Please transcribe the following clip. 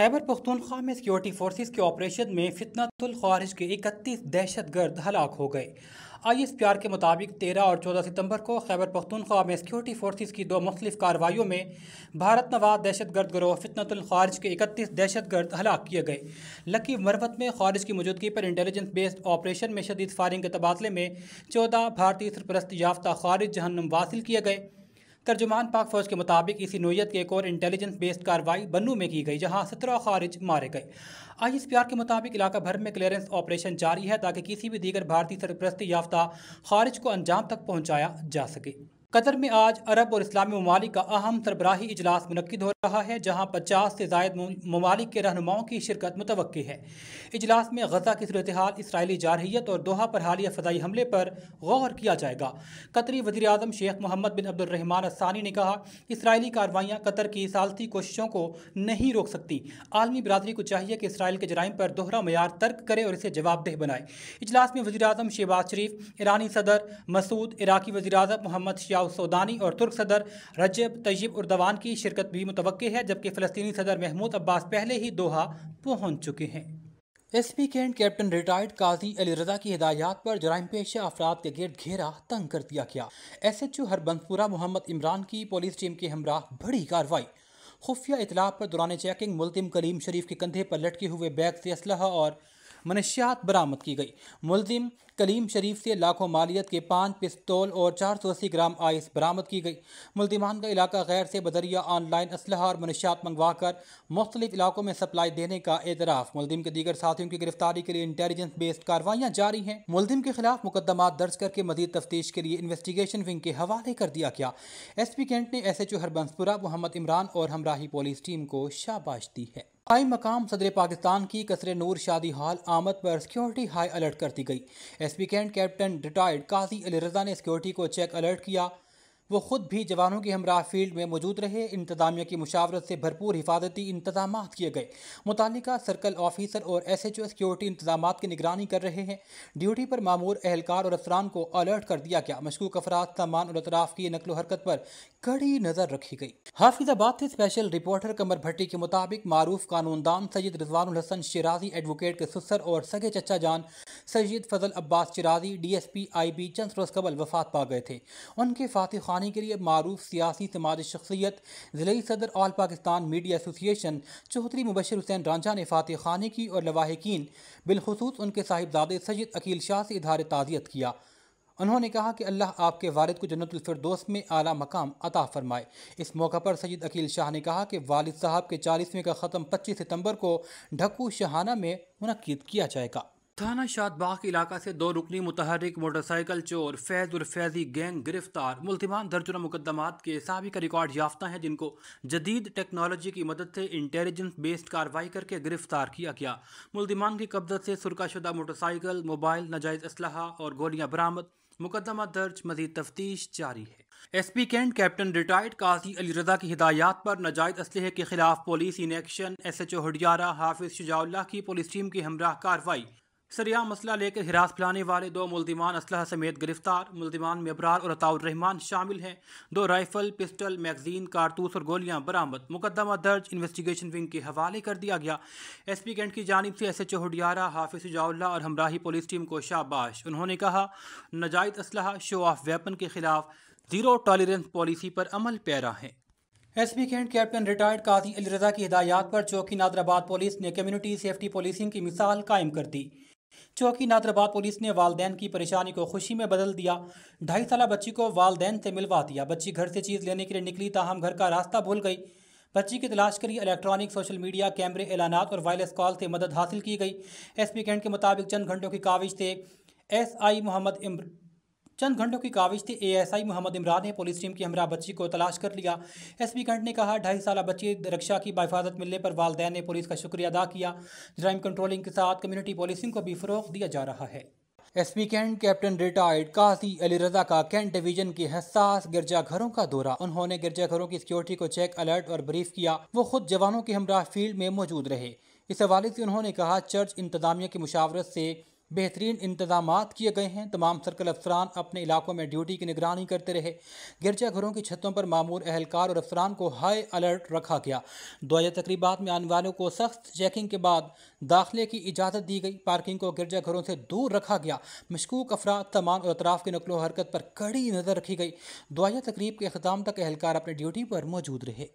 खैबर पख्तूनख्वा में security forces के operation में फितनतुल ख्वारिज के 31 दहशतगर्द हलाक हो गए। ISPR के मुताबिक 13 और 14 सितंबर को खैबर पख्तूनख्वा में सिक्योरिटी फोर्सेस की दो मुख्तलिफ कार्रवाइयों में भारत नवाज दहशतगर्द गिरोह फितनतुल ख्वारिज के 31 दहशतगर्द हलाक किए गए। लकी मरवत में ख्वारिज की मौजूदगी पर इंटेलिजेंस बेस्ड ऑपरेशन में शदीद फायरिंग के तबादले में 14 भारतीय सरपरस्ती याफ्ता ख्वारिज जहन्नुम वासिल किए गए। तर्जुमान पाक फौज के मुताबिक इसी नोयत की एक और इंटेलिजेंस बेस्ड कार्रवाई बन्नू में की गई, जहां 17 खारिज मारे गए। ISPR के मुताबिक इलाका भर में क्लियरेंस ऑपरेशन जारी है ताकि किसी भी दीगर भारतीय सरपरस्ती याफ्ता खारिज को अंजाम तक पहुंचाया जा सके। कतर में आज अरब और इस्लामी ममालिक का अहम सरबराही इजलास मुनक्किद हो रहा है, जहाँ 50 से ज़ायद ममालिक के रहनुमाओं की शिरकत मुतवक्की है। इजलास में गजा की सूरत हाल, इसराइली जारहियत और दोहा पर हालिया फ़दाई हमले पर गौर किया जाएगा। कतरी वज़ीर आज़म शेख मोहम्मद बिन अब्दुर्रहमान अस्सानी ने कहा, इसराइली कार्रवाइयाँ कतर की सालती कोशिशों को नहीं रोक सकती। आलमी बिरादरी को चाहिए कि इसराइल के जराइम पर दोहरा मयार तर्क करे और इसे जवाबदेह बनाए। इजलास में वज़ीर आज़म शहबाज शरीफ, ईरानी सदर मसूद, इराकी वज़ीर आज़म मोहम्मद सौदानी और तुर्क सदर रजब तय्यब उर्दवान की शिरकत भी मुतवक्की है, जबकि फ़लस्तीनी सदर महमूद अब्बास पहले ही दोहा पहुंच चुके हैं। SP कैंट कैप्टन रिटायर्ड काजी अली रजा की हिदायत पर जराइम पेशा अफराद के गिर्द घेरा तंग कर दिया गया। SHO हरबंसपुरा मोहम्मद इमरान की पुलिस टीम के हमराह बड़ी कार्रवाई। खुफिया इतला पर दौरान चेकिंग मुल्जिम कलीम शरीफ के कंधे पर लटके हुए बैग से असलहा और मनशियात बरामद की गई। मुल्जिम कलीम शरीफ से लाखों मालियत के 5 पिस्तौल और 480 ग्राम आइस बरामद की गई। मुल्जिमान का इलाका गैर से बदरिया ऑनलाइन असलहा और मनशियात मंगवा कर मुख्तलिफ इलाकों में सप्लाई देने का एतराफ़। मुल्जिम के दीगर साथियों की गिरफ्तारी के लिए इंटेलिजेंस बेस्ड कार्रवाइयाँ जारी हैं। मुल्जिम के खिलाफ मुकदमा दर्ज करके मजीद तफ्तीश के लिए इन्वेस्टिगेशन विंग के हवाले कर दिया गया। SP कैंट ने SHO हरबंसपुरा मोहम्मद इमरान और हमराही पुलिस टीम को शाबाश दी है। कायम मकाम सदर पाकिस्तान की कसरे नूर शादी हॉल आमद पर सिक्योरिटी हाई अलर्ट कर दी गई। SP कैंट कैप्टन रिटायर्ड काजी अली रजा ने सिक्योरिटी को चेक अलर्ट किया। वो खुद भी जवानों के हमरा फील्ड में मौजूद रहे। इंतजामिया की मुशावरत से भरपूर हिफाजती इंतजाम किए गए। मुतालिका सर्कल ऑफिसर और SHO सिक्योरिटी इंतजाम की निगरानी कर रहे हैं। ड्यूटी पर मामूर एहलकार और अफसरान को अलर्ट कर दिया गया। मशकूक अफराद, सामान और अतराफ की नकलो हरकत पर कड़ी नजर रखी गई। हाफिजाबाद से स्पेशल रिपोर्टर कमर भट्टी के मुताबिक मारूफ कानूनदान सैयद रिजवानुल हसन शिराजी एडवोकेट के ससुर और सगे चचा जान सैयद फजल अब्बास शिराजी DSP IB चंद रोज कबल वफात पा गए थे। उनके फातिह खाने के लिए मारूफ सियासी समाजी शख्सियत ज़िले सदर all Pakistan media association Chaudhry Mubashar Hussain Ranjha ने फातिह खाने की और लवाहिकीन बिलखुसूस उनके साहिबजादे सैयद अकील शाह से इजहार ताज़ियत किया। उन्होंने कहा कि अल्लाह आपके वालिद को जन्नतुल फिरदौस में आला मकाम अता फरमाए। इस मौका पर सैयद अकील शाह ने कहा कि वालिद साहब के 40वें का ख़त्म 25 सितंबर को ढक्कू शहाना में मुनक्किद किया जाएगा। थाना शादबाग के इलाका से 2 रुकनी मुतहरिक मोटरसाइकिल चोर फैज़ और फैज़ी गैंग गिरफ्तार। मुल्जिमान दर्जनों मुकदमात के साबिका रिकॉर्ड याफ्ता हैं, जिनको जदीद टेक्नोलॉजी की मदद से इंटेलिजेंस बेस्ड कार्रवाई करके गिरफ्तार किया गया। मुल्जिमान की कब्ज़त से सुरकाशुदा मोटरसाइकिल, मोबाइल, नाजायज़ असलहा और गोलियां बरामद। मुकदमा दर्ज, मजीद तफ्तीश जारी है। SP कैंट कैप्टन रिटायर्ड काजी अली रजा की हिदायत पर नाजायज़ असलहे के खिलाफ police in action. SHO Hudiara हाफिज शुजाउल्लाह की पुलिस टीम की हमराह कार्रवाई। सरिया मसला लेकर हिरास पिलाने वाले 2 मुल्जिमान असलहा समेत गिरफ्तार। मुल्जिमान में अबरार और अताउर रहमान शामिल हैं। 2 राइफल, पिस्टल, मैगजीन, कारतूस और गोलियां बरामद। मुकदमा दर्ज, इन्वेस्टिगेशन विंग के हवाले कर दिया गया। SP कैंट की जानिब से SHO हडियारा हाफिज शुजाउल्लाह और हमराही पुलिस टीम को शाबाश। उन्होंने कहा, नाजायज़ असलहा, शो ऑफ वेपन के खिलाफ जीरो टॉलरेंस पॉलिसी पर अमल पैरा है। SP कैंट कैप्टन रिटायर्ड काजी अली रजा की हिदायत पर चौकी नादराबाद पुलिस ने कम्युनिटी सेफ्टी पुलिसिंग की मिसाल कायम कर दी। चौकी नादराबाद पुलिस ने वालदैन की परेशानी को खुशी में बदल दिया। 2.5 साल बच्ची को वालदैन से मिलवा दिया। बच्ची घर से चीज़ लेने के लिए निकली, ताहम घर का रास्ता भूल गई। बच्ची की तलाश के लिए इलेक्ट्रॉनिक, सोशल मीडिया, कैमरे, एलानात और वायरलेस कॉल से मदद हासिल की गई। SP कैंट के मुताबिक चंद घंटों की काविश से ASI मोहम्मद इमरान ने पुलिस टीम की हमरा बच्ची को तलाश कर लिया। SP कैंट ने कहा, 2.5 साल बच्ची रक्षा की बाहिफाजत मिलने पर वालदैन ने पुलिस का शुक्रिया अदा किया। जराइम कंट्रोलिंग के साथ कम्युनिटी पुलिसिंग को भी फ़रोग़ दिया जा रहा है। SP कैंट कैप्टन रिटायर्ड काजी अली रजा का कैंट डिवीजन के हसास गिरजाघरों का दौरा। उन्होंने गिरजाघरों की सिक्योरिटी को चेक, अलर्ट और ब्रीफ किया। वो खुद जवानों के हमरा फील्ड में मौजूद रहे। इस हवाले से उन्होंने कहा, चर्च इंतजामिया की मुशावरत से बेहतरीन इंतजामात किए गए हैं। तमाम सर्कल अफसरान अपने इलाकों में ड्यूटी की निगरानी करते रहे। गिरजाघरों की छतों पर मामूर अहलकार और अफसरान को हाई अलर्ट रखा गया। दुआया तकरीबात में आने वालों को सख्त चेकिंग के बाद दाखिले की इजाज़त दी गई। पार्किंग को गिरजाघरों से दूर रखा गया। मशकूक अफराद, सामान और अतराफ की नकलो हरकत पर कड़ी नज़र रखी गई। दुआया तकरीब के अख्ताम तक अहलकार अपनी ड्यूटी पर मौजूद रहे।